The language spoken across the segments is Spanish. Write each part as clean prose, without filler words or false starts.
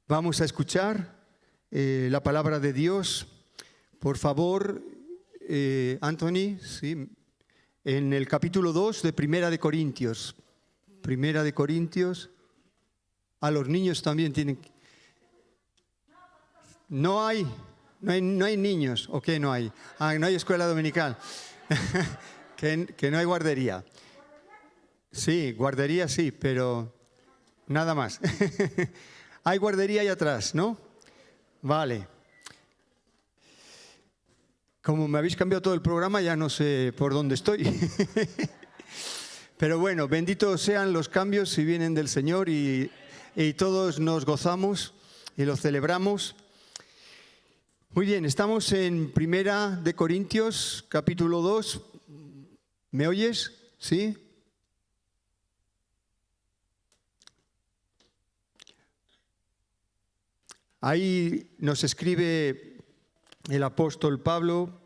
Vamos a escuchar la palabra de Dios. Por favor, Anthony, sí, en el capítulo 2 de Primera de Corintios. Primera de Corintios. A los niños también tienen. No hay niños. ¿O qué no hay? No hay escuela dominical. que no hay guardería. Sí, guardería sí, pero nada más. Hay guardería ahí atrás, ¿no? Vale. Como me habéis cambiado todo el programa, ya no sé por dónde estoy. Pero bueno, benditos sean los cambios si vienen del Señor y todos nos gozamos y lo celebramos. Muy bien, estamos en Primera de Corintios, capítulo 2. ¿Me oyes? ¿Sí? Ahí nos escribe el apóstol Pablo,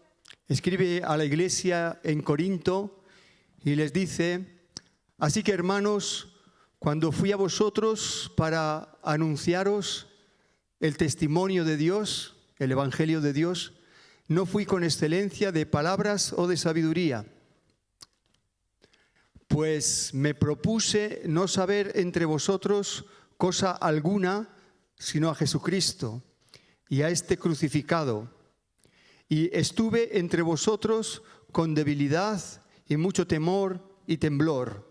escribe a la iglesia en Corinto y les dice: así que, hermanos, cuando fui a vosotros para anunciaros el testimonio de Dios, el evangelio de Dios, no fui con excelencia de palabras o de sabiduría, pues me propuse no saber entre vosotros cosa alguna sino a Jesucristo y a este crucificado. Y estuve entre vosotros con debilidad y mucho temor y temblor.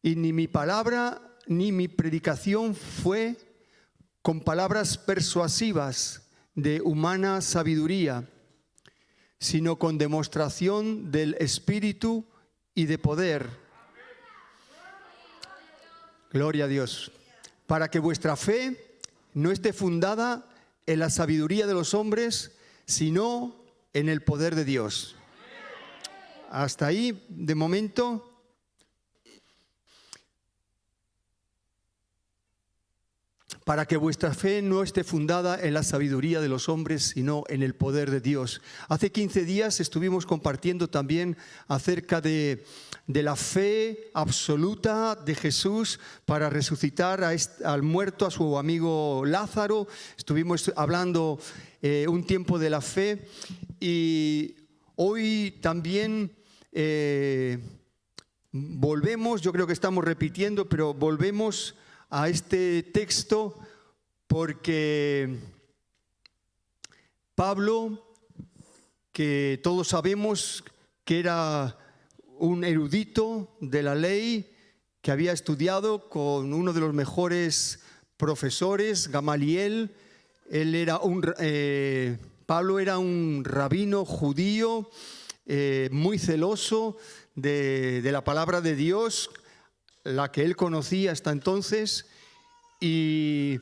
Y ni mi palabra ni mi predicación fue con palabras persuasivas de humana sabiduría, sino con demostración del Espíritu y de poder. Gloria a Dios. Para que vuestra fe no esté fundada en la sabiduría de los hombres, sino en el poder de Dios. Hasta ahí, de momento. Para que vuestra fe no esté fundada en la sabiduría de los hombres, sino en el poder de Dios. Hace 15 días estuvimos compartiendo también acerca de la fe absoluta de Jesús para resucitar al muerto, a su amigo Lázaro. Estuvimos hablando un tiempo de la fe y hoy también volvemos, yo creo que estamos repitiendo, pero volvemos a este texto porque Pablo, que todos sabemos que era un erudito de la ley, que había estudiado con uno de los mejores profesores, Gamaliel. Pablo era un rabino judío muy celoso de la palabra de Dios, la que él conocía hasta entonces, y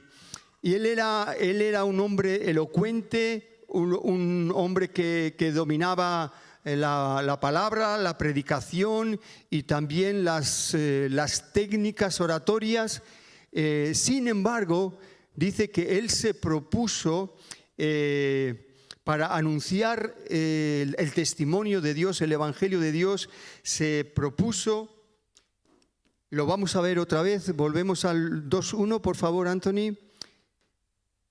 él era un hombre elocuente, un hombre que dominaba la palabra, la predicación y también las técnicas oratorias. Sin embargo, dice que él se propuso para anunciar el testimonio de Dios, el evangelio de Dios, se propuso. Lo vamos a ver otra vez, volvemos al 2.1, por favor, Anthony.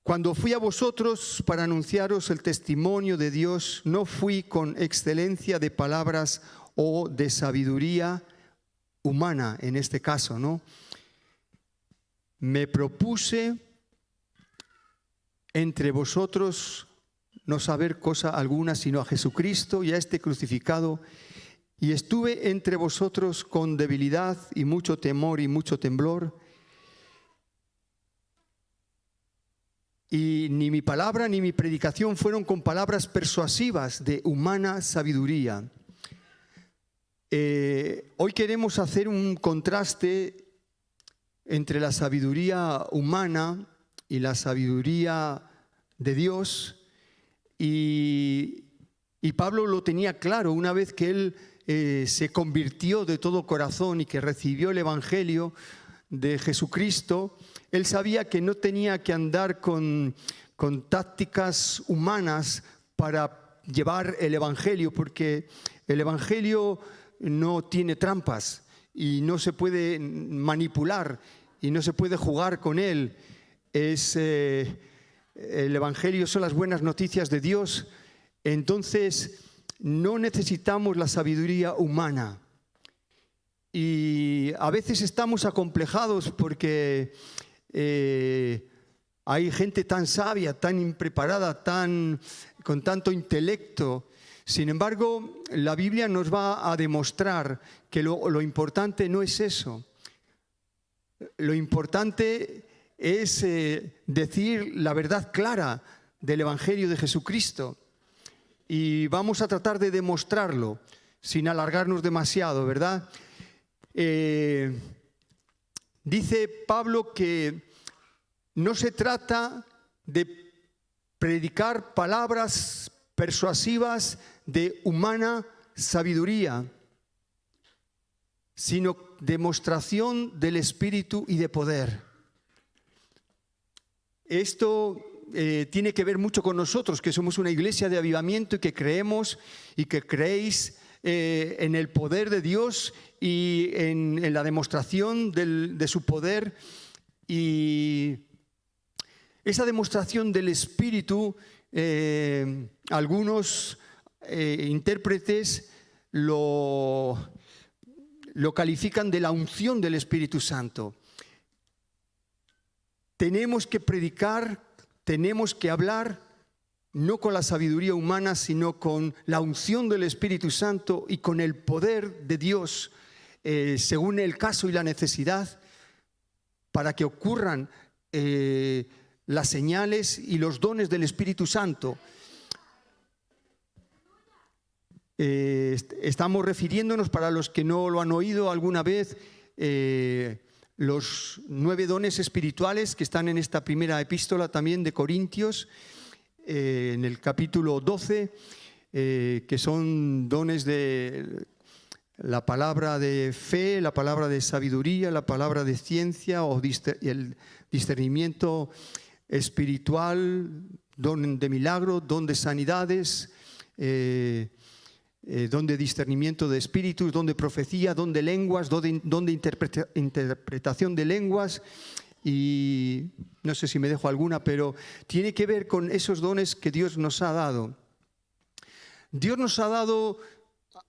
Cuando fui a vosotros para anunciaros el testimonio de Dios, no fui con excelencia de palabras o de sabiduría humana, en este caso, ¿no? Me propuse entre vosotros no saber cosa alguna sino a Jesucristo y a este crucificado. Y estuve entre vosotros con debilidad y mucho temor y mucho temblor. Y ni mi palabra ni mi predicación fueron con palabras persuasivas de humana sabiduría. Hoy queremos hacer un contraste entre la sabiduría humana y la sabiduría de Dios. Y Pablo lo tenía claro una vez que él se convirtió de todo corazón y que recibió el evangelio de Jesucristo. Él sabía que no tenía que andar con tácticas humanas para llevar el evangelio, porque el evangelio no tiene trampas y no se puede manipular. y no se puede jugar con él. El Evangelio son las buenas noticias de Dios. Entonces no necesitamos la sabiduría humana. Y a veces estamos acomplejados porque hay gente tan sabia, tan impreparada, con tanto intelecto. Sin embargo, la Biblia nos va a demostrar que lo importante no es eso. Lo importante es decir la verdad clara del Evangelio de Jesucristo. Y vamos a tratar de demostrarlo sin alargarnos demasiado, ¿verdad? Dice Pablo que no se trata de predicar palabras persuasivas de humana sabiduría, sino demostración del Espíritu y de poder. Esto tiene que ver mucho con nosotros, que somos una iglesia de avivamiento y que creemos y que creéis en el poder de Dios y en la demostración de su poder. Y esa demostración del Espíritu, algunos intérpretes lo califican de la unción del Espíritu Santo. Tenemos que predicar, tenemos que hablar, no con la sabiduría humana, sino con la unción del Espíritu Santo y con el poder de Dios, según el caso y la necesidad, para que ocurran las señales y los dones del Espíritu Santo. Estamos refiriéndonos, para los que no lo han oído alguna vez, los 9 dones espirituales que están en esta primera epístola también de Corintios, en el capítulo 12, que son dones de la palabra de fe, la palabra de sabiduría, la palabra de ciencia o el discernimiento espiritual, don de milagro, don de sanidades, don de discernimiento de espíritus, don de profecía, don de lenguas, don de interpretación de lenguas, y no sé si me dejo alguna, pero tiene que ver con esos dones que Dios nos ha dado. Dios nos ha dado,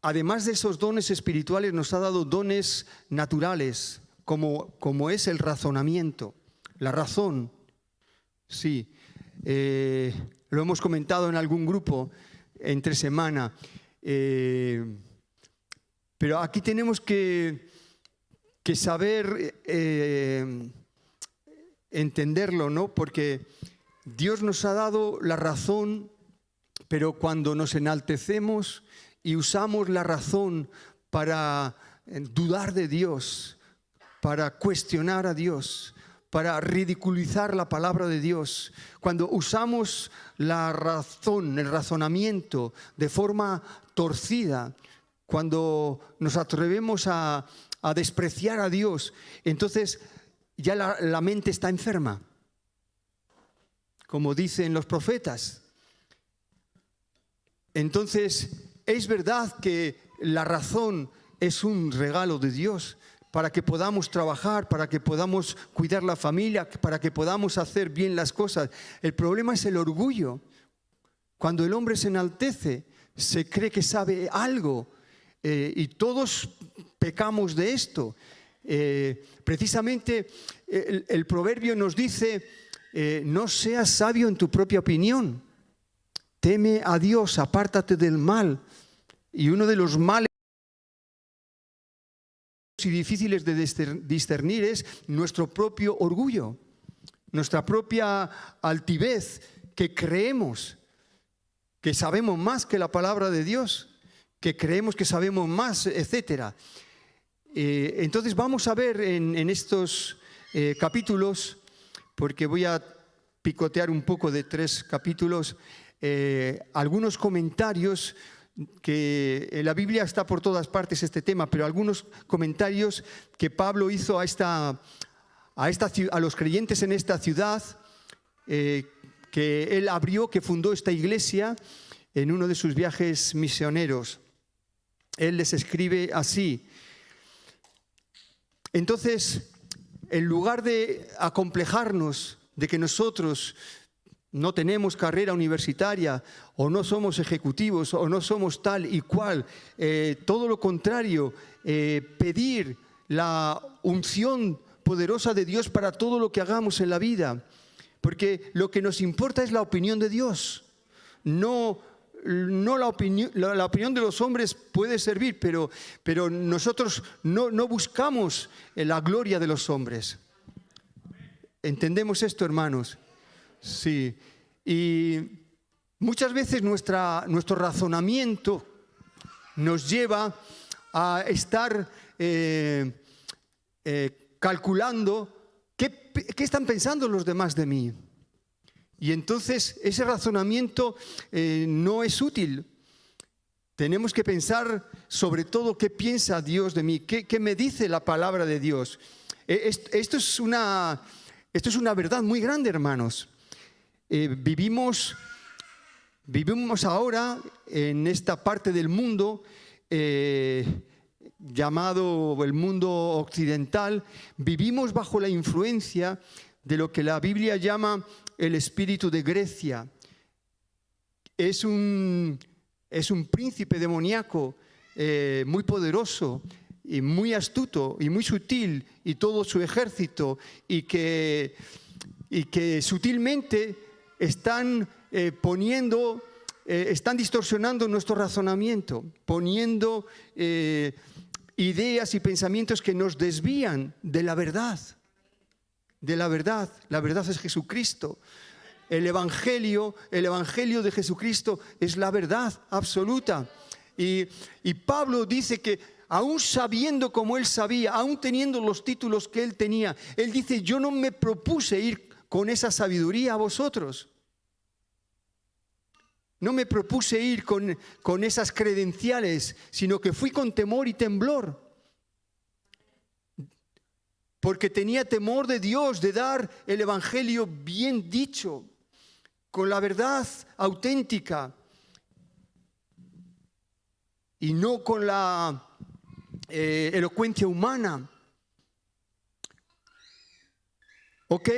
además de esos dones espirituales, nos ha dado dones naturales, como es el razonamiento, la razón. Sí, lo hemos comentado en algún grupo entre semana. Pero aquí tenemos que saber entenderlo, ¿no? Porque Dios nos ha dado la razón, pero cuando nos enaltecemos y usamos la razón para dudar de Dios, para cuestionar a Dios, para ridiculizar la palabra de Dios, cuando usamos la razón, el razonamiento de forma torcida, cuando nos atrevemos a despreciar a Dios, entonces ya la mente está enferma, como dicen los profetas. Entonces, es verdad que la razón es un regalo de Dios, para que podamos trabajar, para que podamos cuidar la familia, para que podamos hacer bien las cosas. El problema es el orgullo. Cuando el hombre se enaltece, se cree que sabe algo, y todos pecamos de esto. Precisamente el proverbio nos dice, no seas sabio en tu propia opinión, teme a Dios, apártate del mal. Y uno de los males y difíciles de discernir es nuestro propio orgullo, nuestra propia altivez, que creemos que sabemos más que la palabra de Dios, que creemos que sabemos más, etc. Entonces vamos a ver en estos capítulos, porque voy a picotear un poco de 3 capítulos, algunos comentarios, que en la Biblia está por todas partes este tema, pero algunos comentarios que Pablo hizo a los creyentes en esta ciudad, que él abrió, que fundó esta iglesia en uno de sus viajes misioneros. Él les escribe así. Entonces, en lugar de acomplejarnos de que nosotros no tenemos carrera universitaria o no somos ejecutivos o no somos tal y cual, todo lo contrario, pedir la unción poderosa de Dios para todo lo que hagamos en la vida, porque lo que nos importa es la opinión de Dios, no la opinión de los hombres puede servir, pero nosotros no buscamos la gloria de los hombres. ¿Entendemos esto, hermanos? Sí. Y muchas veces nuestro razonamiento nos lleva a estar calculando qué están pensando los demás de mí. Y entonces ese razonamiento no es útil. Tenemos que pensar sobre todo qué piensa Dios de mí, qué me dice la palabra de Dios. Esto es una verdad muy grande, hermanos. Vivimos ahora en esta parte del mundo llamado el mundo occidental. Vivimos bajo la influencia de lo que la Biblia llama el espíritu de Grecia. Es un príncipe demoníaco muy poderoso y muy astuto y muy sutil, y todo su ejército, y que sutilmente están están distorsionando nuestro razonamiento, poniendo ideas y pensamientos que nos desvían de la verdad. La verdad es Jesucristo. El Evangelio de Jesucristo es la verdad absoluta. Y Pablo dice que aún sabiendo como él sabía, aún teniendo los títulos que él tenía, él dice: yo no me propuse ir con esa sabiduría a vosotros. No me propuse ir con esas credenciales, sino que fui con temor y temblor. Porque tenía temor de Dios, de dar el Evangelio bien dicho, con la verdad auténtica, y no con la elocuencia humana. Ok,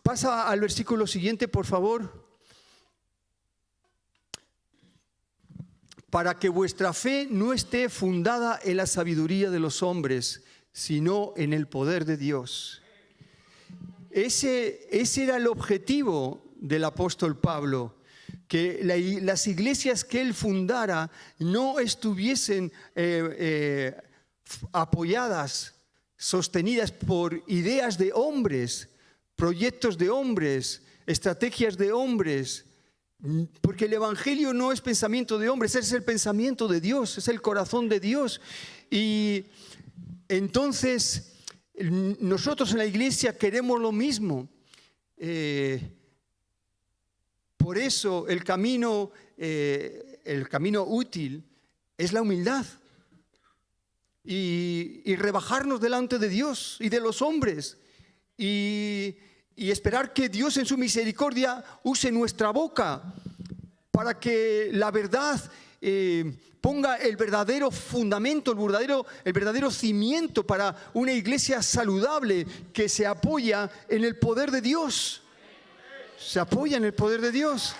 pasa al versículo siguiente, por favor. Para que vuestra fe no esté fundada en la sabiduría de los hombres, sino en el poder de Dios. Ese era el objetivo del apóstol Pablo, que las iglesias que él fundara no estuviesen apoyadas, sostenidas por ideas de hombres, proyectos de hombres, estrategias de hombres, porque el Evangelio no es pensamiento de hombres, es el pensamiento de Dios, es el corazón de Dios. Y entonces nosotros en la iglesia queremos lo mismo. Por eso el camino útil es la humildad y rebajarnos delante de Dios y de los hombres y esperar que Dios en su misericordia use nuestra boca para que la verdad ponga el verdadero fundamento, el verdadero cimiento para una iglesia saludable que se apoya en el poder de Dios. Se apoya en el poder de Dios.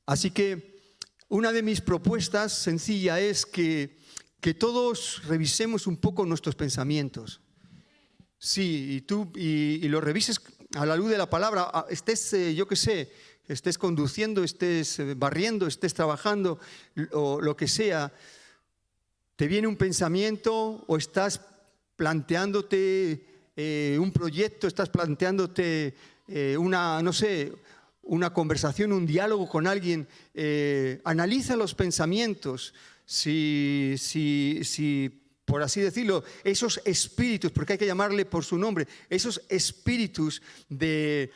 Así que una de mis propuestas sencilla es que todos revisemos un poco nuestros pensamientos. Sí, y lo revises a la luz de la palabra. Estés, estés conduciendo, estés barriendo, estés trabajando o lo que sea. ¿Te viene un pensamiento o estás planteándote un proyecto, estás planteándote una conversación, un diálogo con alguien? Analiza los pensamientos. Si por así decirlo, esos espíritus, porque hay que llamarle por su nombre, esos espíritus de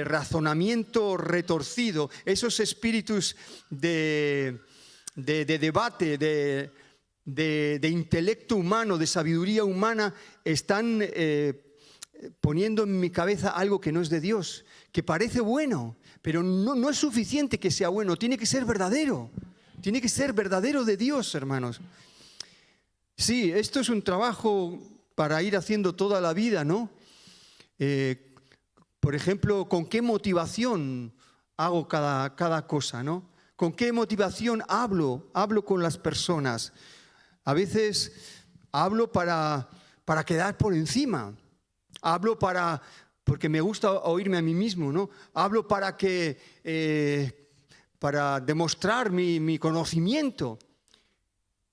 razonamiento retorcido, esos espíritus de debate, de intelecto humano, de sabiduría humana, están poniendo en mi cabeza algo que no es de Dios, que parece bueno, pero no es suficiente que sea bueno, tiene que ser verdadero. Tiene que ser verdadero de Dios, hermanos. Sí, esto es un trabajo para ir haciendo toda la vida, ¿no? Por ejemplo, ¿con qué motivación hago cada cosa, ¿no? ¿Con qué motivación hablo con las personas? A veces hablo para quedar por encima. Hablo porque me gusta oírme a mí mismo, ¿no? Hablo para demostrar mi conocimiento.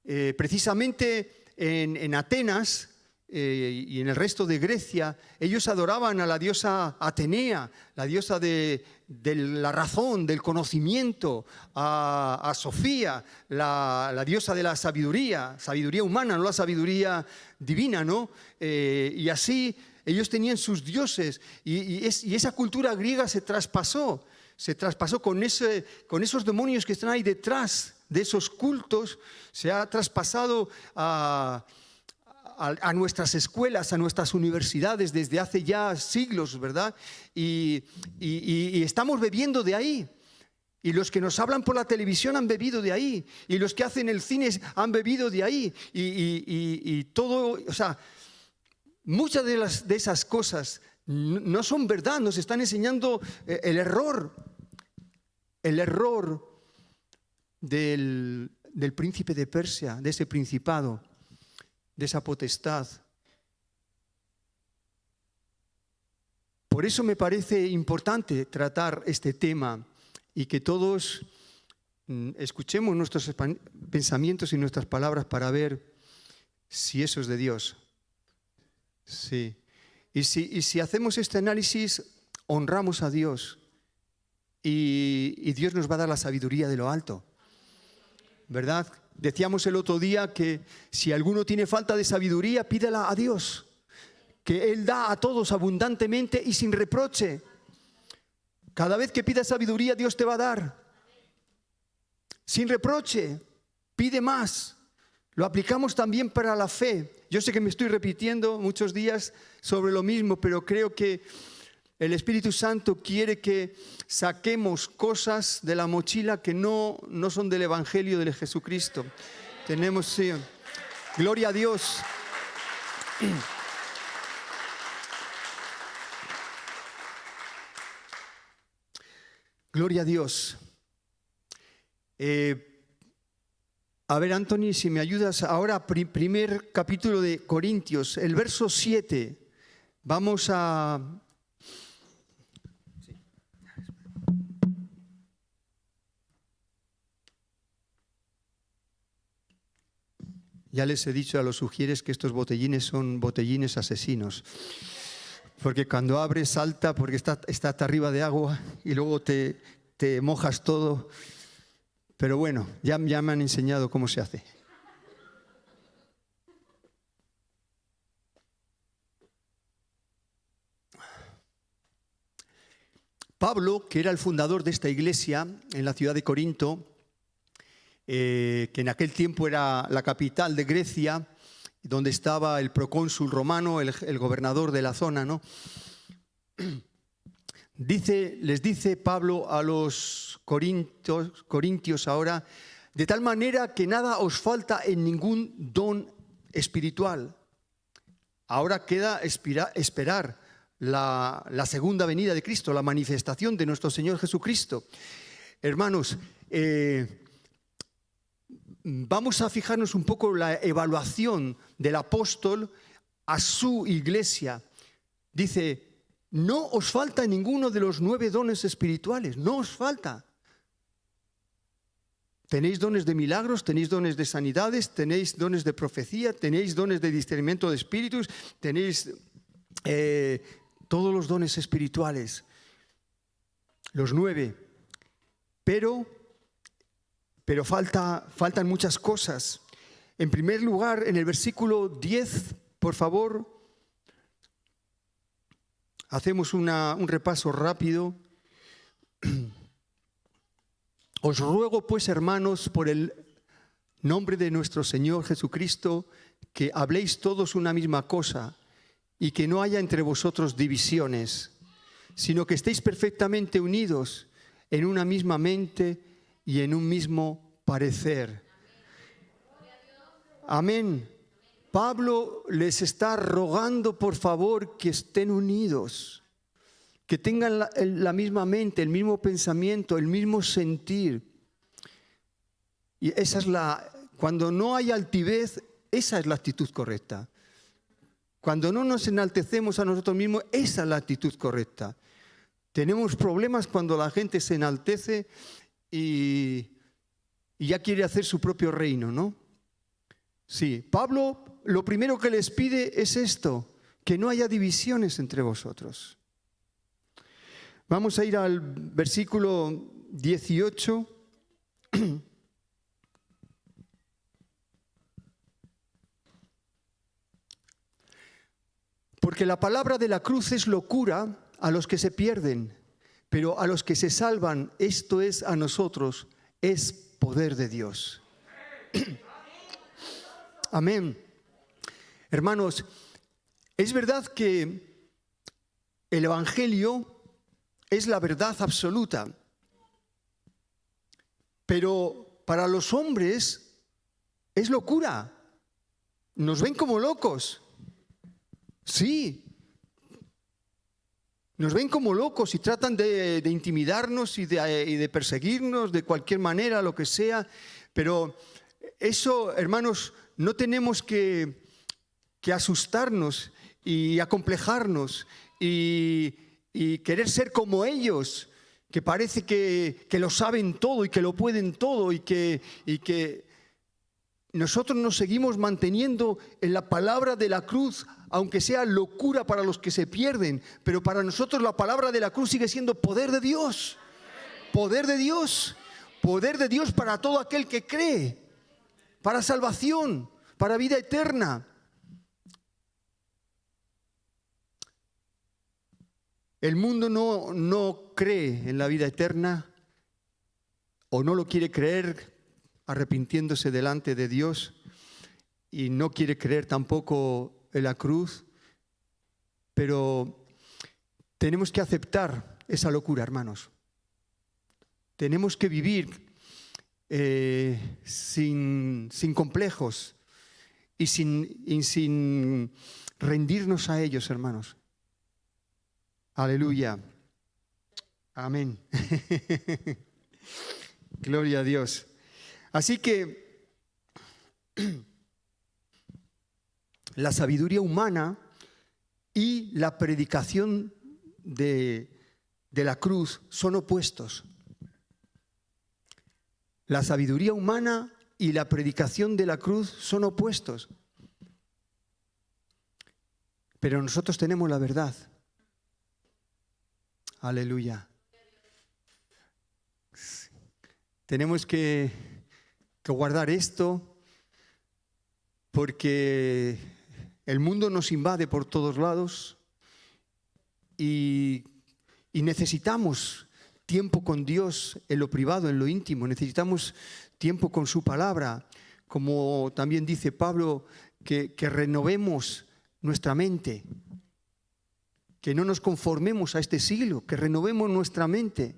Precisamente en Atenas y en el resto de Grecia, ellos adoraban a la diosa Atenea, la diosa de la razón, del conocimiento, a Sofía, la diosa de la sabiduría humana, no la sabiduría divina, ¿no? Y así ellos tenían sus dioses y esa cultura griega se traspasó con esos demonios que están ahí detrás de esos cultos, se ha traspasado a nuestras escuelas, a nuestras universidades desde hace ya siglos, ¿verdad? Y estamos bebiendo de ahí. Y los que nos hablan por la televisión han bebido de ahí. Y los que hacen el cine han bebido de ahí. Y todo, o sea, muchas de esas cosas no son verdad, nos están enseñando el error del príncipe de Persia, de ese principado, de esa potestad. Por eso me parece importante tratar este tema y que todos escuchemos nuestros pensamientos y nuestras palabras para ver si eso es de Dios. Sí. Y si hacemos este análisis, honramos a Dios y Dios nos va a dar la sabiduría de lo alto, ¿verdad? Decíamos el otro día que si alguno tiene falta de sabiduría, pídela a Dios, que Él da a todos abundantemente y sin reproche. Cada vez que pidas sabiduría, Dios te va a dar. Sin reproche, pide más. Lo aplicamos también para la fe. Yo sé que me estoy repitiendo muchos días sobre lo mismo, pero creo que el Espíritu Santo quiere que saquemos cosas de la mochila que no son del Evangelio de Jesucristo. Tenemos, sí, gloria a Dios. Gloria a Dios. A ver, Anthony, si me ayudas ahora, primer capítulo de Corintios, el verso 7. Vamos a... Ya les he dicho a los sugieres que estos botellines son botellines asesinos. Porque cuando abres salta porque está hasta arriba de agua y luego te mojas todo. Pero bueno, ya me han enseñado cómo se hace. Pablo, que era el fundador de esta iglesia en la ciudad de Corinto, que en aquel tiempo era la capital de Grecia, donde estaba el procónsul romano, el gobernador de la zona, ¿no? Les dice Pablo a los corintios ahora, de tal manera que nada os falta en ningún don espiritual. Ahora queda esperar la segunda venida de Cristo, la manifestación de nuestro Señor Jesucristo. Hermanos, vamos a fijarnos un poco en la evaluación del apóstol a su iglesia. Dice, no os falta ninguno de los 9 dones espirituales, no os falta. Tenéis dones de milagros, tenéis dones de sanidades, tenéis dones de profecía, tenéis dones de discernimiento de espíritus, tenéis todos los dones espirituales, los 9. Pero faltan muchas cosas. En primer lugar, en el versículo 10, por favor, hacemos un repaso rápido. Os ruego, pues, hermanos, por el nombre de nuestro Señor Jesucristo, que habléis todos una misma cosa y que no haya entre vosotros divisiones, sino que estéis perfectamente unidos en una misma mente y en un mismo parecer. Amén. Pablo les está rogando, por favor, que estén unidos, que tengan la misma mente, el mismo pensamiento, el mismo sentir. Y esa es cuando no hay altivez, esa es la actitud correcta. Cuando no nos enaltecemos a nosotros mismos, esa es la actitud correcta. Tenemos problemas cuando la gente se enaltece y ya quiere hacer su propio reino, ¿no? Sí, Pablo lo primero que les pide es esto, que no haya divisiones entre vosotros. Vamos a ir al versículo 18. Porque la palabra de la cruz es locura a los que se pierden, pero a los que se salvan, esto es a nosotros, es poder de Dios. Amén. Hermanos, es verdad que el Evangelio es la verdad absoluta, pero para los hombres es locura. Nos ven como locos. Sí, nos ven como locos y tratan de intimidarnos y de perseguirnos de cualquier manera, lo que sea. Pero eso, hermanos, no tenemos que asustarnos y acomplejarnos y querer ser como ellos, que parece que lo saben todo y que lo pueden todo y que nosotros nos seguimos manteniendo en la palabra de la cruz, aunque sea locura para los que se pierden, pero para nosotros la palabra de la cruz sigue siendo poder de Dios. Poder de Dios. Poder de Dios para todo aquel que cree, para salvación, para vida eterna. El mundo no cree en la vida eterna o no lo quiere creer arrepintiéndose delante de Dios y no quiere creer tampoco en la cruz, pero tenemos que aceptar esa locura, hermanos. Tenemos que vivir sin complejos y sin rendirnos a ellos, hermanos. Aleluya. Amén. Gloria a Dios. Así que la sabiduría humana y la predicación de la cruz son opuestos. La sabiduría humana y la predicación de la cruz son opuestos. Pero nosotros tenemos la verdad. Aleluya. Tenemos que guardar esto porque el mundo nos invade por todos lados y necesitamos tiempo con Dios en lo privado, en lo íntimo. Necesitamos tiempo con su palabra, como también dice Pablo, que renovemos nuestra mente, que no nos conformemos a este siglo, que renovemos nuestra mente.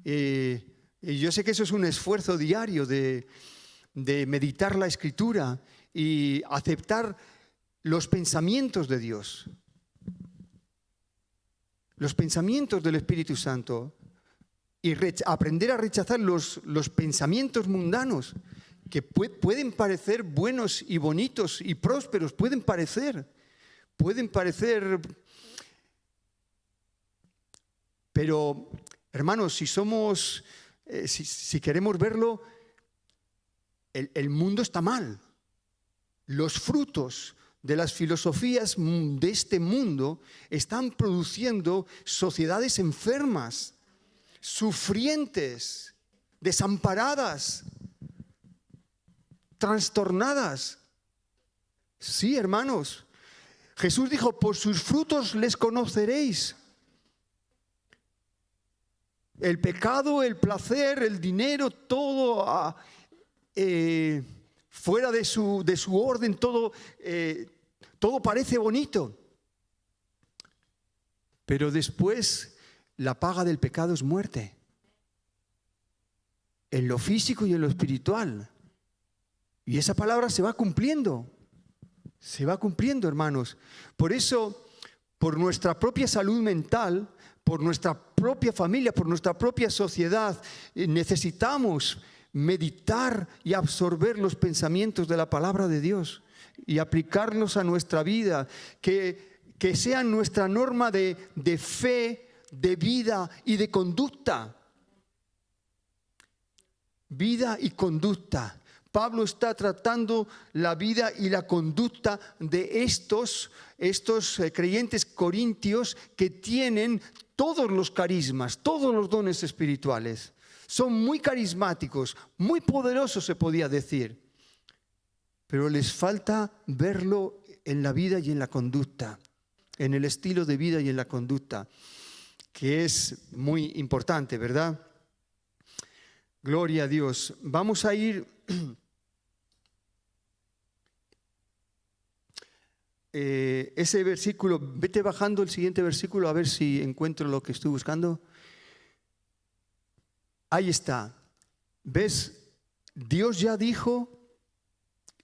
Y yo sé que eso es un esfuerzo diario de meditar la Escritura y aceptar los pensamientos de Dios, los pensamientos del Espíritu Santo y aprender a rechazar los pensamientos mundanos que pueden parecer buenos y bonitos y prósperos, pueden parecer, pero hermanos, si queremos verlo, el mundo está mal. Los frutos de las filosofías de este mundo están produciendo sociedades enfermas, sufrientes, desamparadas, trastornadas. Sí, hermanos. Jesús dijo, por sus frutos les conoceréis. El pecado, el placer, el dinero, todo fuera de su orden, todo parece bonito. Pero después la paga del pecado es muerte. En lo físico y en lo espiritual. Y esa palabra se va cumpliendo. Se va cumpliendo, hermanos. Por eso, por nuestra propia salud mental, por nuestra propia familia, por nuestra propia sociedad, necesitamos meditar y absorber los pensamientos de la palabra de Dios y aplicarlos a nuestra vida, que sean nuestra norma de fe, de vida y de conducta. Vida y conducta. Pablo está tratando la vida y la conducta de estos creyentes corintios que tienen todos los carismas, todos los dones espirituales. Son muy carismáticos, muy poderosos, se podía decir. Pero les falta verlo en la vida y en la conducta, en el estilo de vida y en la conducta, que es muy importante, ¿verdad? Gloria a Dios. Vamos a ir... ese versículo, vete bajando el siguiente versículo a ver si encuentro lo que estoy buscando. Ahí está. ¿Ves? Dios ya dijo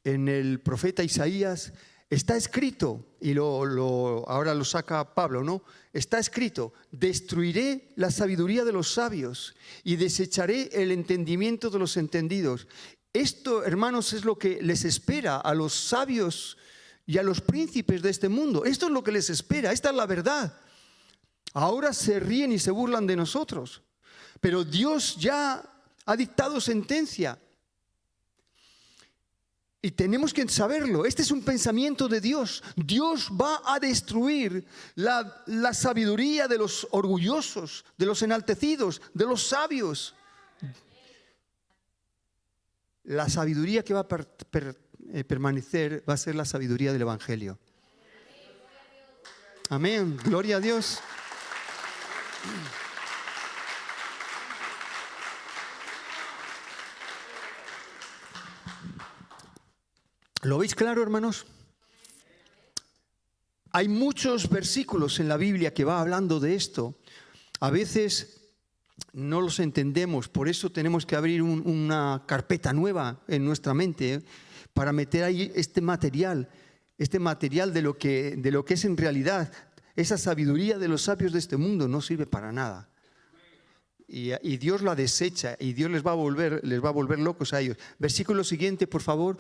en el profeta Isaías, está escrito, y ahora lo saca Pablo, ¿no? Está escrito, destruiré la sabiduría de los sabios y desecharé el entendimiento de los entendidos. Esto, hermanos, es lo que les espera a los sabios y a los príncipes de este mundo. Esto es lo que les espera, esta es la verdad. Ahora se ríen y se burlan de nosotros, pero Dios ya ha dictado sentencia. Y tenemos que saberlo, este es un pensamiento de Dios. Dios va a destruir la sabiduría de los orgullosos, de los enaltecidos, de los sabios. La sabiduría que va a permanecer va a ser la sabiduría del Evangelio. Amén, gloria a Dios. ¿Lo veis claro, hermanos? Hay muchos versículos en la Biblia que va hablando de esto. A veces no los entendemos, por eso tenemos que abrir una carpeta nueva en nuestra mente, para meter ahí este material de lo que es en realidad. Esa sabiduría de los sabios de este mundo no sirve para nada. Y Dios la desecha y Dios les va a volver locos a ellos. Versículo siguiente, por favor.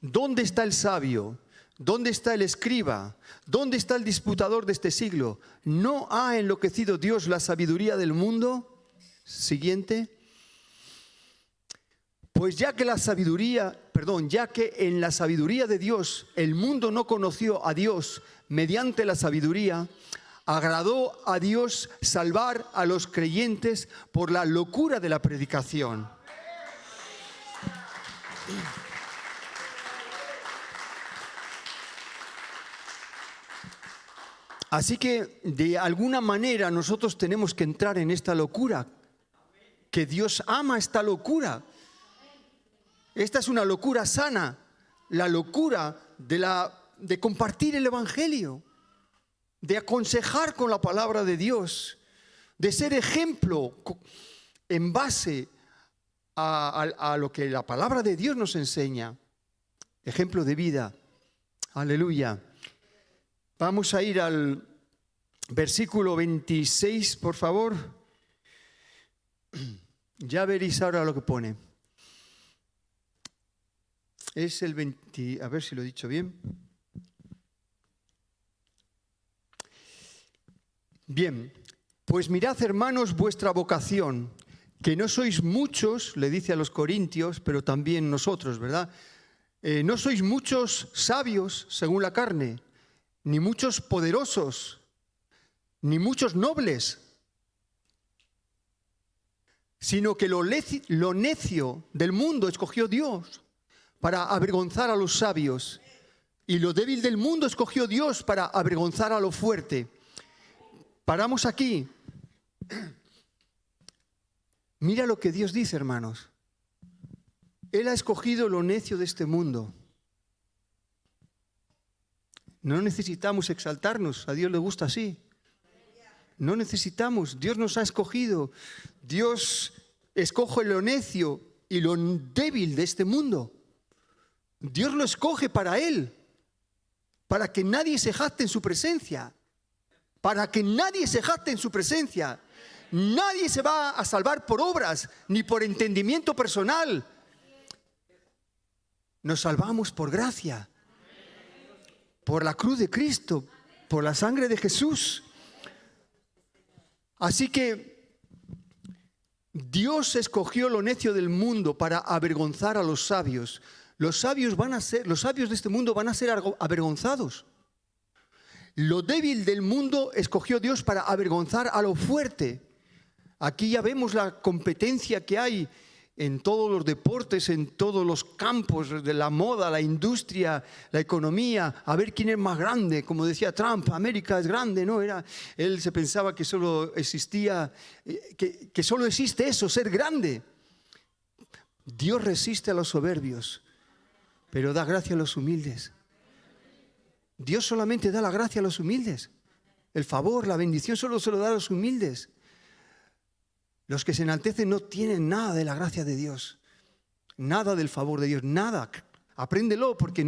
¿Dónde está el sabio? ¿Dónde está el escriba? ¿Dónde está el disputador de este siglo? ¿No ha enloquecido Dios la sabiduría del mundo? Siguiente. Pues ya que en la sabiduría de Dios el mundo no conoció a Dios mediante la sabiduría, agradó a Dios salvar a los creyentes por la locura de la predicación. Así que de alguna manera nosotros tenemos que entrar en esta locura, que Dios ama esta locura. Esta es una locura sana, la locura de compartir el Evangelio, de aconsejar con la palabra de Dios, de ser ejemplo en base a lo que la palabra de Dios nos enseña. Ejemplo de vida. Aleluya. Vamos a ir al versículo 26, por favor. Ya veréis ahora lo que pone. Es el 20, a ver si lo he dicho bien. Bien, pues mirad, hermanos, vuestra vocación, que no sois muchos, le dice a los corintios, pero también nosotros, ¿verdad? No sois muchos sabios según la carne, ni muchos poderosos, ni muchos nobles, sino que lo necio del mundo escogió Dios para avergonzar a los sabios, y lo débil del mundo escogió Dios para avergonzar a lo fuerte. Paramos aquí. Mira lo que Dios dice, hermanos. Él ha escogido lo necio de este mundo. No necesitamos exaltarnos, a Dios le gusta así. No necesitamos, Dios nos ha escogido. Dios escoge lo necio y lo débil de este mundo. Dios lo escoge para Él, para que nadie se jacte en su presencia. Para que nadie se jacte en su presencia. Nadie se va a salvar por obras, ni por entendimiento personal. Nos salvamos por gracia, por la cruz de Cristo, por la sangre de Jesús. Así que Dios escogió lo necio del mundo para avergonzar a los sabios. Los sabios de este mundo van a ser avergonzados. Lo débil del mundo escogió Dios para avergonzar a lo fuerte. Aquí ya vemos la competencia que hay en todos los deportes, en todos los campos de la moda, la industria, la economía, a ver quién es más grande. Como decía Trump, América es grande, ¿no? Él se pensaba que solo existía, que solo existe eso, ser grande. Dios resiste a los soberbios, pero da gracia a los humildes. Dios solamente da la gracia a los humildes. El favor, la bendición solo se lo da a los humildes. Los que se enaltecen no tienen nada de la gracia de Dios, nada del favor de Dios, nada. Apréndelo, porque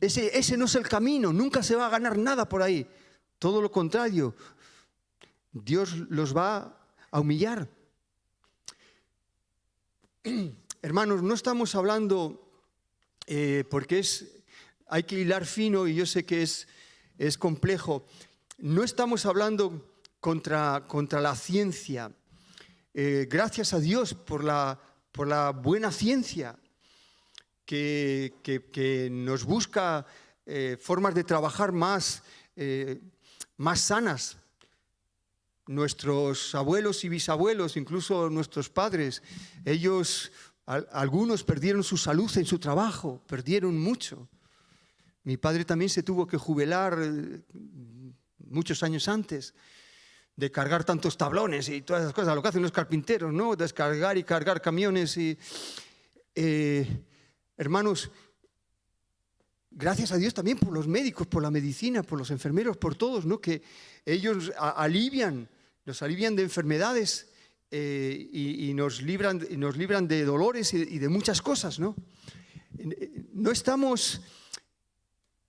ese no es el camino, nunca se va a ganar nada por ahí. Todo lo contrario, Dios los va a humillar. Hermanos, no estamos hablando, porque hay que hilar fino y yo sé que es complejo. No estamos hablando contra la ciencia. Gracias a Dios por la buena ciencia que nos busca formas de trabajar más sanas. Nuestros abuelos y bisabuelos, incluso nuestros padres, algunos perdieron su salud en su trabajo, perdieron mucho. Mi padre también se tuvo que jubilar muchos años antes de cargar tantos tablones y todas esas cosas, lo que hacen los carpinteros, ¿no? Descargar y cargar camiones. Hermanos, gracias a Dios también por los médicos, por la medicina, por los enfermeros, por todos, ¿no? Que ellos nos alivian de enfermedades y nos libran de dolores y de muchas cosas, ¿no? No estamos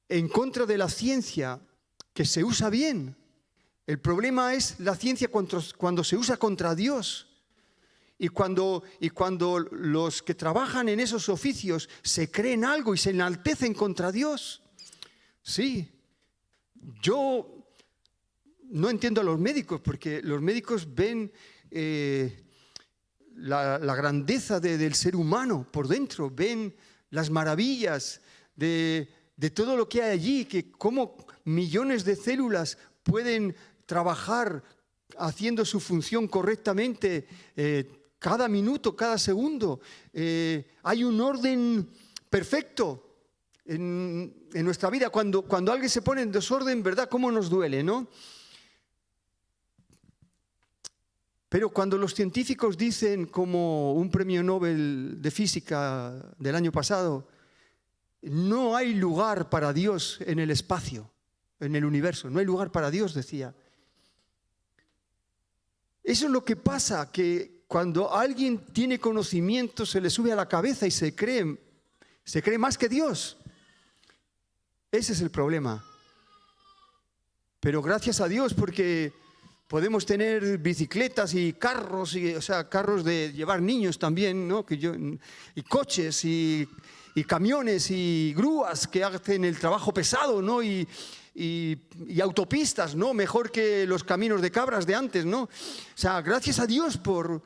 en contra de la ciencia que se usa bien. El problema es la ciencia cuando se usa contra Dios y cuando los que trabajan en esos oficios se creen algo y se enaltecen contra Dios. Sí, yo no entiendo a los médicos, porque los médicos ven la grandeza del ser humano por dentro, ven las maravillas de todo lo que hay allí, que cómo millones de células pueden trabajar haciendo su función correctamente cada minuto, cada segundo. Hay un orden perfecto en nuestra vida. Cuando alguien se pone en desorden, ¿verdad? ¿Cómo nos duele, no? Pero cuando los científicos dicen, como un premio Nobel de física del año pasado, no hay lugar para Dios en el espacio, en el universo, no hay lugar para Dios, decía. Eso es lo que pasa, que cuando alguien tiene conocimiento se le sube a la cabeza y se cree más que Dios. Ese es el problema. Pero gracias a Dios, porque podemos tener bicicletas y carros, carros de llevar niños también, ¿no? Y coches y camiones y grúas que hacen el trabajo pesado, ¿no? Y autopistas, ¿no? Mejor que los caminos de cabras de antes, ¿no? O sea, gracias a Dios por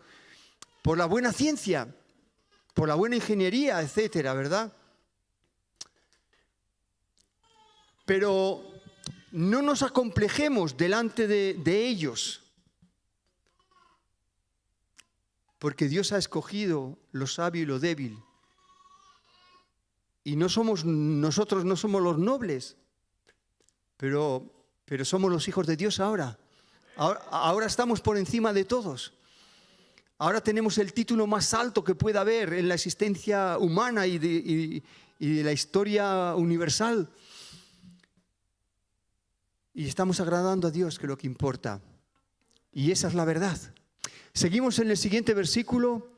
la buena ciencia, por la buena ingeniería, etcétera, ¿verdad? Pero no nos acomplejemos delante de ellos, porque Dios ha escogido lo sabio y lo débil. Y nosotros no somos los nobles, pero somos los hijos de Dios ahora. Ahora estamos por encima de todos. Ahora tenemos el título más alto que pueda haber en la existencia humana y de la historia universal. y estamos agradando a Dios, que es lo que importa. Y esa es la verdad. Seguimos en el siguiente versículo.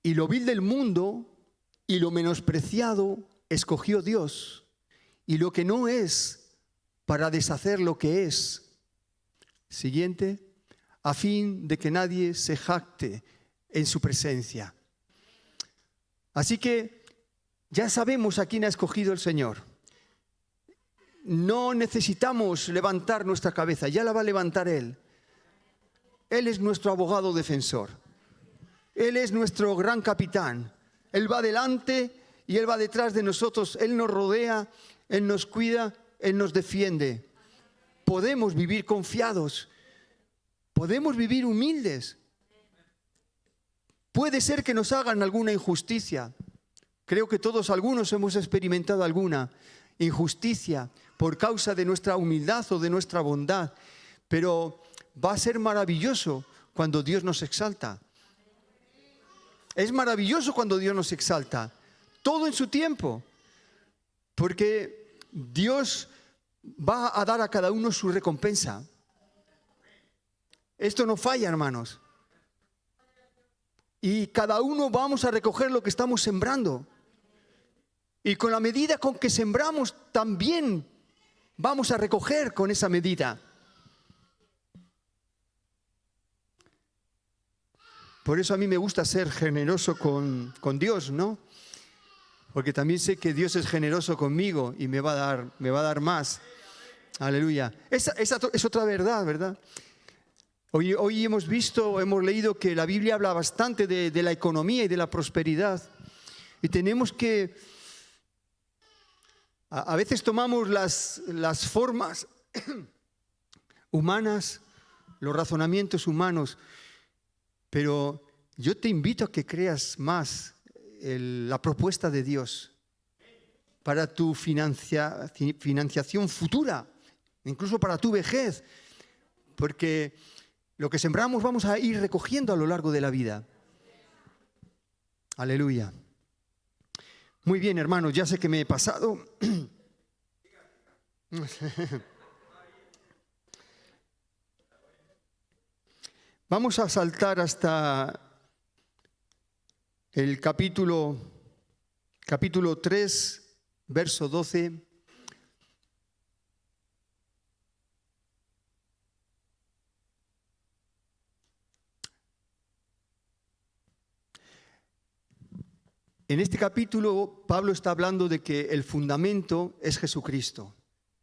Y lo vil del mundo y lo menospreciado escogió Dios, y lo que no es, para deshacer lo que es. Siguiente. A fin de que nadie se jacte en su presencia. Así que ya sabemos a quién ha escogido el Señor. No necesitamos levantar nuestra cabeza, ya la va a levantar Él. Él es nuestro abogado defensor. Él es nuestro gran capitán. Él va delante y Él va detrás de nosotros. Él nos rodea, Él nos cuida, Él nos defiende. Podemos vivir confiados. Podemos vivir humildes. Puede ser que nos hagan alguna injusticia. Creo que todos, algunos, hemos experimentado alguna injusticia por causa de nuestra humildad o de nuestra bondad. Pero va a ser maravilloso cuando Dios nos exalta. Es maravilloso cuando Dios nos exalta. Todo en su tiempo. Porque Dios va a dar a cada uno su recompensa. Esto no falla, hermanos. Y cada uno vamos a recoger lo que estamos sembrando. Y con la medida con que sembramos, también vamos a recoger con esa medida. Por eso a mí me gusta ser generoso con Dios, ¿no? Porque también sé que Dios es generoso conmigo y me va a dar más. Aleluya. Esa es otra verdad, ¿verdad? Hoy hemos leído que la Biblia habla bastante de la economía y de la prosperidad. Y tenemos que, a veces tomamos las formas humanas, los razonamientos humanos, pero yo te invito a que creas más la propuesta de Dios para tu financiación futura, incluso para tu vejez, porque lo que sembramos vamos a ir recogiendo a lo largo de la vida. Aleluya. Muy bien, hermanos, ya sé que me he pasado. Vamos a saltar hasta el capítulo 3, verso 12. En este capítulo, Pablo está hablando de que el fundamento es Jesucristo.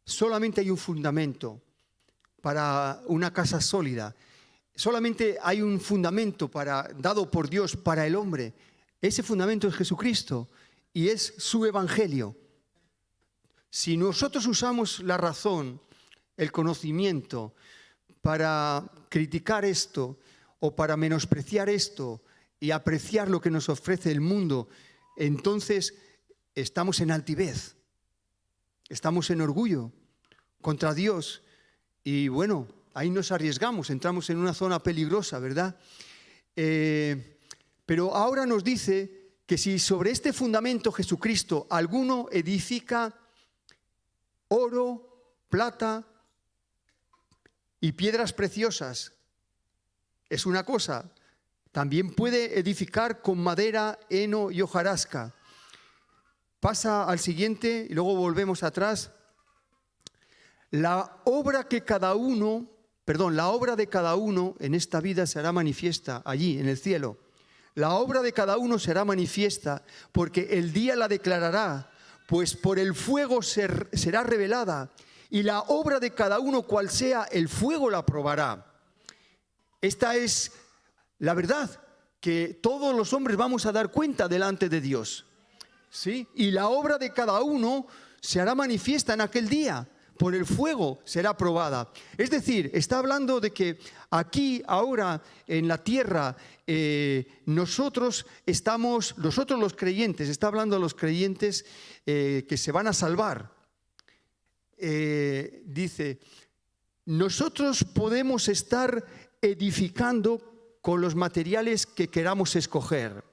Solamente hay un fundamento para una casa sólida. Solamente hay un fundamento dado por Dios para el hombre. Ese fundamento es Jesucristo y es su evangelio. Si nosotros usamos la razón, el conocimiento, para criticar esto o para menospreciar esto y apreciar lo que nos ofrece el mundo, entonces estamos en altivez, estamos en orgullo contra Dios y bueno, ahí nos arriesgamos, entramos en una zona peligrosa, ¿verdad? Pero ahora nos dice que si sobre este fundamento Jesucristo alguno edifica oro, plata y piedras preciosas, es una cosa. También puede edificar con madera, heno y hojarasca. Pasa al siguiente y luego volvemos atrás. La obra de cada uno en esta vida será manifiesta allí en el cielo. La obra de cada uno será manifiesta porque el día la declarará, pues por el fuego será revelada y la obra de cada uno, cual sea, el fuego la probará. Esta es la verdad, que todos los hombres vamos a dar cuenta delante de Dios, ¿sí? Y la obra de cada uno se hará manifiesta en aquel día, por el fuego será probada. Es decir, está hablando de que aquí, ahora, en la tierra, nosotros los creyentes, está hablando a los creyentes que se van a salvar. Dice, nosotros podemos estar edificando con los materiales que queramos escoger.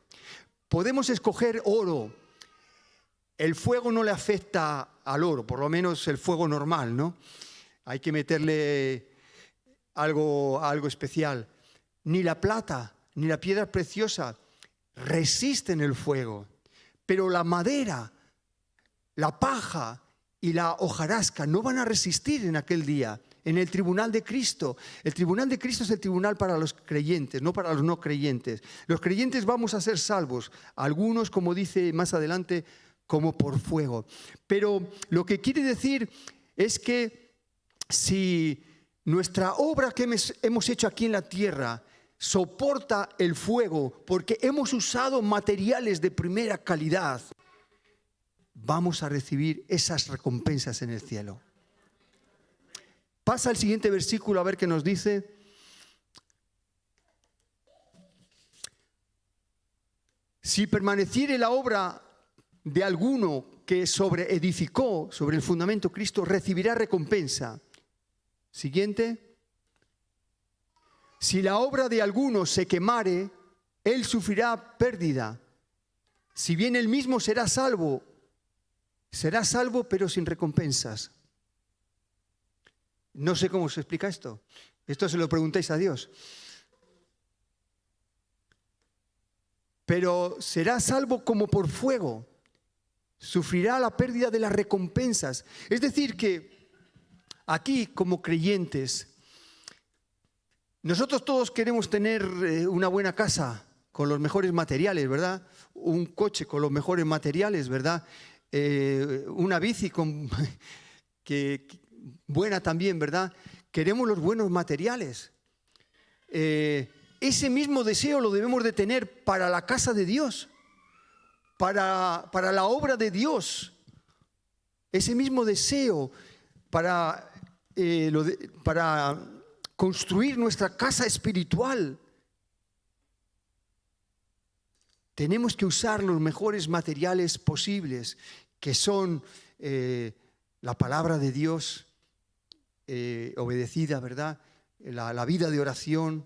Podemos escoger oro, El fuego no le afecta al oro, por lo menos el fuego normal, ¿no? Hay que meterle algo especial. Ni la plata, ni la piedra preciosa resisten el fuego, pero la madera, la paja y la hojarasca no van a resistir en aquel día, en el tribunal de Cristo. El tribunal de Cristo es el tribunal para los creyentes, no para los no creyentes. Los creyentes vamos a ser salvos, algunos, como dice más adelante, como por fuego. Pero lo que quiere decir es que si nuestra obra que hemos hecho aquí en la tierra soporta el fuego porque hemos usado materiales de primera calidad, vamos a recibir esas recompensas en el cielo. Pasa al siguiente versículo a ver qué nos dice. Si permaneciere la obra de alguno que edificó sobre el fundamento Cristo, recibirá recompensa. Siguiente. Si la obra de alguno se quemare, él sufrirá pérdida. Si bien él mismo será salvo pero sin recompensas. No sé cómo se explica esto. Esto se lo preguntáis a Dios. Pero será salvo como por fuego. Sufrirá la pérdida de las recompensas. Es decir que aquí, como creyentes, nosotros todos queremos tener una buena casa con los mejores materiales, ¿verdad? Un coche con los mejores materiales, ¿verdad? Una bici buena también, ¿verdad? Queremos los buenos materiales. Ese mismo deseo lo debemos de tener para la casa de Dios, para la obra de Dios. Ese mismo deseo para construir nuestra casa espiritual. Tenemos que usar los mejores materiales posibles, que son la palabra de Dios obedecida, ¿verdad? La vida de oración,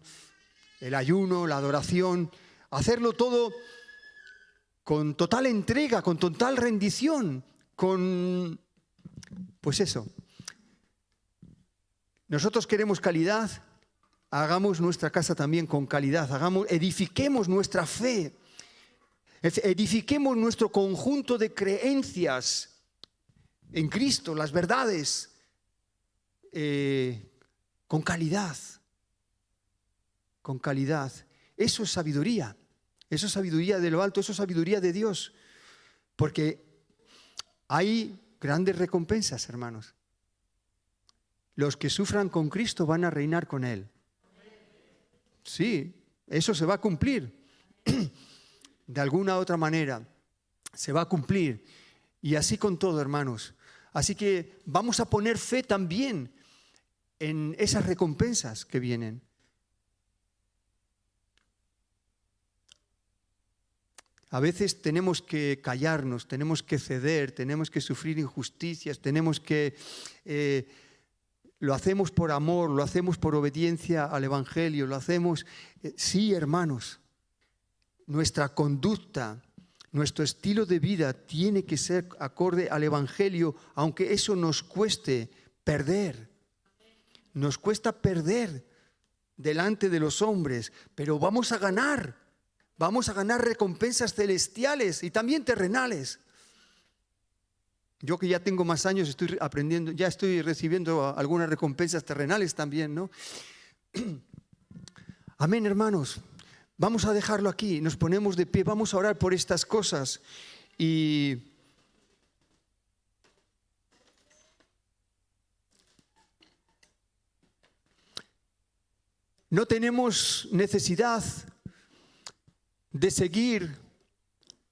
el ayuno, la adoración, hacerlo todo con total entrega, con total rendición, pues eso. Nosotros queremos calidad, hagamos nuestra casa también con calidad, edifiquemos nuestra fe, edifiquemos nuestro conjunto de creencias en Cristo, las verdades, con calidad. Con calidad. Eso es sabiduría de lo alto, eso es sabiduría de Dios. Porque hay grandes recompensas, hermanos. Los que sufran con Cristo van a reinar con Él. Sí, eso se va a cumplir. De alguna u otra manera se va a cumplir. Y así con todo, hermanos. Así que vamos a poner fe también en esas recompensas que vienen. A veces tenemos que callarnos, tenemos que ceder, tenemos que sufrir injusticias, lo hacemos por amor, lo hacemos por obediencia al Evangelio, lo hacemos. Sí, hermanos, nuestra conducta, nuestro estilo de vida tiene que ser acorde al Evangelio, aunque eso nos cueste perder. Nos cuesta perder delante de los hombres, pero vamos a ganar recompensas celestiales y también terrenales. Yo que ya tengo más años estoy aprendiendo, ya estoy recibiendo algunas recompensas terrenales también, ¿no? Amén, hermanos. Vamos a dejarlo aquí, nos ponemos de pie, vamos a orar por estas cosas y no tenemos necesidad de seguir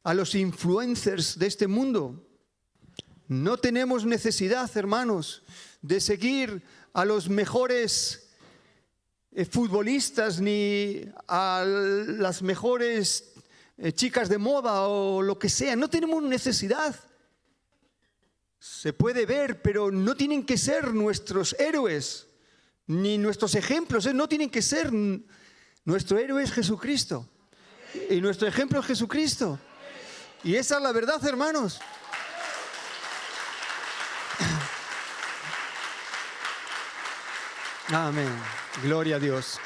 a los influencers de este mundo. No tenemos necesidad, hermanos, de seguir a los mejores futbolistas ni a las mejores chicas de moda o lo que sea. No tenemos necesidad. Se puede ver, pero no tienen que ser nuestros héroes ni nuestros ejemplos. No tienen que ser. Nuestro héroe es Jesucristo. Y nuestro ejemplo es Jesucristo. Y esa es la verdad, hermanos. Amén. Gloria a Dios.